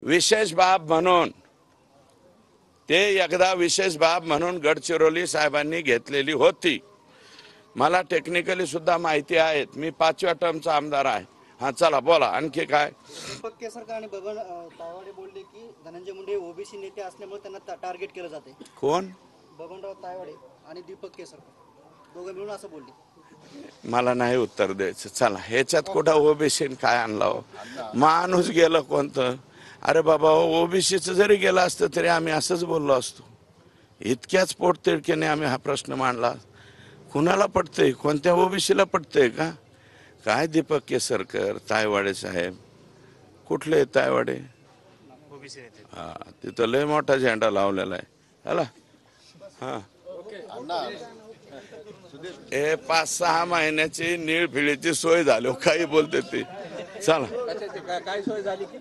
विशेष बाब म्हणून ते एकदा विशेष बाब म्हणून गडचिरोली साहेबांनी घेतलेली होती। मला टेक्निकली सुद्धा माहिती आहे, मी 5व्या टर्मचा आमदार आहे। हा चला बोला आणखी काय। दीपक केसरकर आणि बबन तायवाडे बोलले की धनंजय मुंडे ओबीसी नेते असल्यामुळे त्यांना टार्गेट केलं जाते। कोण? बबनराव तायवाडे आणि दीपक केसरकर दोघं मिळून असं बोलले। मला नाही उत्तर द्यायचं। चला ह्याच्यात कुठं ओबीसी काय आणला हो? माणूस गेलं कोणतं? अरे बाबा ओबीसीचं जरी गेलं असतं तरी आम्ही असंच बोललो असतो। इतक्याच पोटतिडकीने आम्ही हा प्रश्न मांडला। कुणाला पटतंय? कोणत्या ओबीसीला पटतंय का? काय दीपक केसरकर तायवाडे साहेब कुठले तायवाडे? हा तिथं लय मोठा झेंडा लावलेला आहे हला। हा हे 5-6 महिन्याची निळफिळीची सोय झाली काही बोलते ते। चला काय सोय झाली की